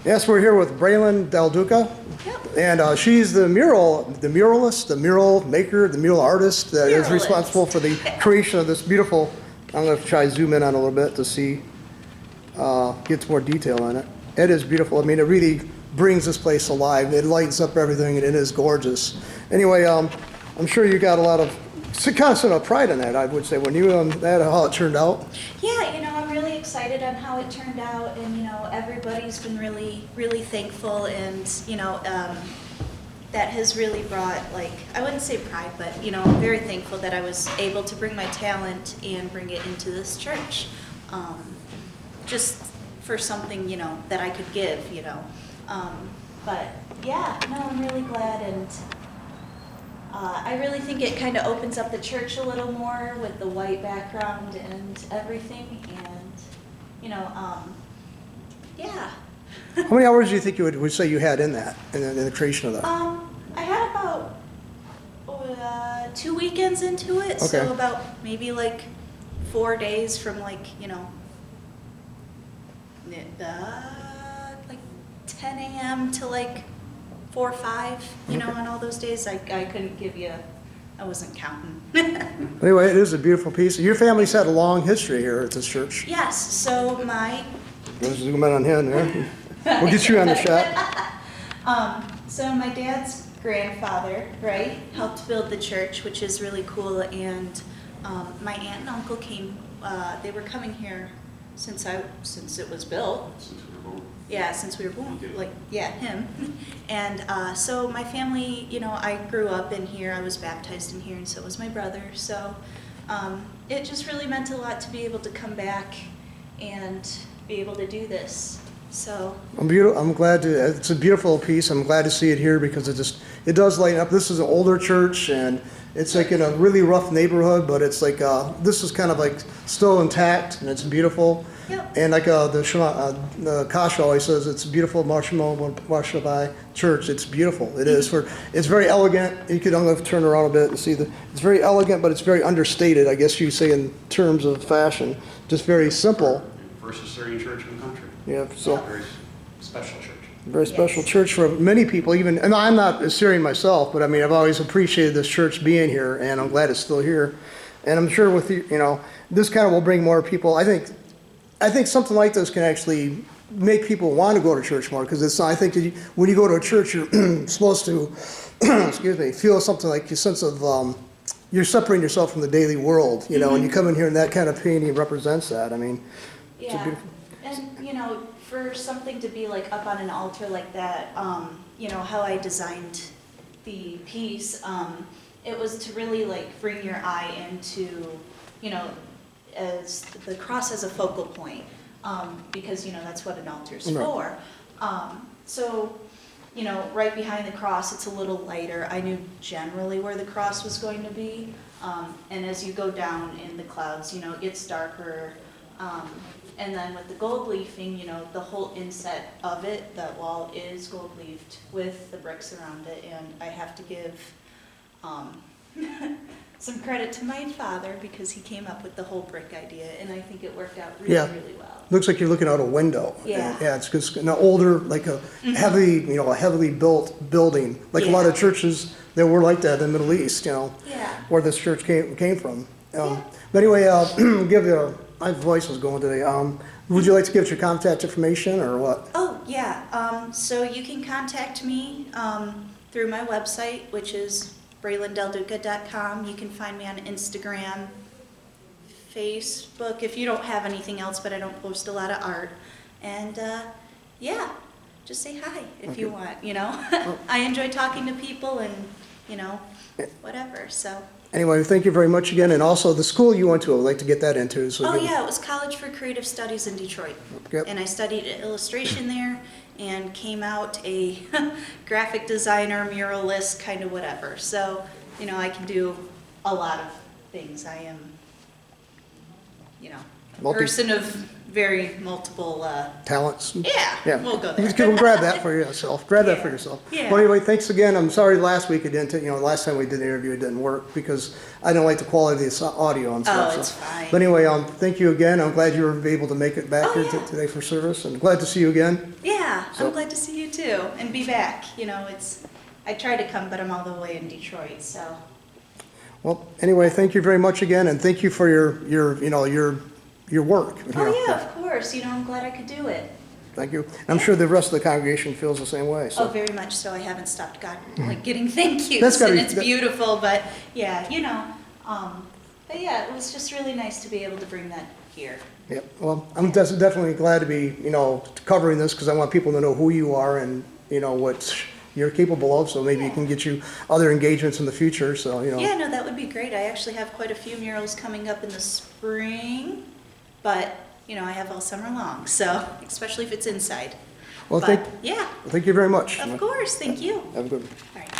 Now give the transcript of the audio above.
Yes, we're here with Braylan Del Duca, Yep. and she's the muralist, the mural maker, the mural artist that is Muralist. responsible for the creation of this beautiful. I'm going to try to zoom in on a little bit to see, get some more detail on it. It is beautiful. I mean, it really brings this place alive. It lightens up everything, and it is gorgeous. Anyway, I'm sure you got a lot of kind of pride in that. I would say when you that how it turned out. Yeah, I'm really excited on how it turned out, and everybody's been really thankful, and that has really brought, like, I wouldn't say pride, but I'm very thankful that I was able to bring my talent and bring it into this church, just for something that I could give, but yeah, no, I'm really glad, and I really think it kind of opens up the church a little more with the white background and everything, and yeah. How many hours do you think you would say you had in that, in the creation of that? I had about 2 weekends into it, Okay. so about maybe like 4 days from like 10 a.m. to like 4 or 5, Okay. on all those days. I couldn't give you, I wasn't counting. Anyway, it is a beautiful piece. Your family's had a long history here at this church. Yes, so my Let's zoom in on him there. We'll get you on the shot. So my dad's grandfather, right, helped build the church, which is really cool, and my aunt and uncle came, they were coming here since it was built. Since we were born. Yeah, since we were born, Okay. like, yeah, him. And so my family, I grew up in here, I was baptized in here, and so was my brother, so it just really meant a lot to be able to come back and be able to do this. So I'm glad to. It's a beautiful piece. I'm glad to see it here because it does lighten up. This is an older church and it's like in a really rough neighborhood, but it's like this is kind of like still intact and it's beautiful. Yep. And like the Kasha always says, it's a beautiful Marshabai church. It's beautiful. It is. It's very elegant. You could, I'm going to turn around a bit and see it's very elegant, but it's very understated. I guess you say in terms of fashion, just very simple. First Assyrian church in the country. Yeah. So. Very special church. Very special Yes. church for many people, and I'm not Assyrian myself, but I mean, I've always appreciated this church being here, and I'm glad it's still here. And I'm sure with this kind of will bring more people. I think something like this can actually make people want to go to church more, because I think that when you go to a church, you're supposed to, excuse me, feel something like your sense of, you're separating yourself from the daily world, and you come in here and that kind of painting represents that. I mean, it's a yeah, beautiful. and for something to be like up on an altar like that, how I designed the piece, it was to really like bring your eye into, as the cross as a focal point, because that's what an altar is Right. for. So, right behind the cross, it's a little lighter. I knew generally where the cross was going to be, and as you go down in the clouds, it gets darker. And then with the gold leafing, the whole inset of it, that wall is gold leafed with the bricks around it, and I have to give some credit to my father because he came up with the whole brick idea, and I think it worked out really, Yeah. really well. Looks like you're looking out a window. Yeah. Yeah, it's just an older, like a heavy, a heavily built building, like a lot of Yeah. churches that were like that in the Middle East, Yeah. where this church came from. Yeah. But anyway, my voice was going today. Would you like to give us your contact information or what? Oh, yeah. So you can contact me through my website, which is braylandelduca.com. You can find me on Instagram, Facebook, if you don't have anything else, but I don't post a lot of art. And yeah, just say hi if you want, I enjoy talking to people and, whatever, so. Anyway, thank you very much again. And also the school you went to, I would like to get that into. So Oh yeah, it was College for Creative Studies in Detroit. Yep. And I studied illustration there and came out a graphic designer, muralist, kind of whatever. So, I can do a lot of things. I am, Multi- person of very multiple, talents. yeah, we'll go there. You can grab that for yourself. Grab that for yourself. Yeah. Well, anyway, thanks again. I'm sorry last week it didn't, last time we did the interview, it didn't work because I didn't like the quality of the audio and stuff. Oh, it's so. fine. But anyway, thank you again. I'm glad you were able to make it back Oh, here yeah. today for service, and glad to see you again. Yeah, So- I'm glad to see you too, and be back. I try to come, but I'm all the way in Detroit, so. Well, anyway, thank you very much again, and thank you for your work. Oh, yeah, of course. I'm glad I could do it. Thank you. And I'm sure the rest of the congregation feels the same way. So. Oh, very much so. I haven't stopped getting thank yous, That's gotta and be- it's beautiful, but yeah, but yeah, it was just really nice to be able to bring that here. Yep. Well, I'm definitely glad to be, covering this because I want people to know who you are and, what you're capable of. So maybe it can get you other engagements in the future. So, Yeah, no, that would be great. I actually have quite a few murals coming up in the spring, but, I have all summer long, so, especially if it's inside. Well, But, yeah, thank you very much. of course, thank you. Have a good one. All right.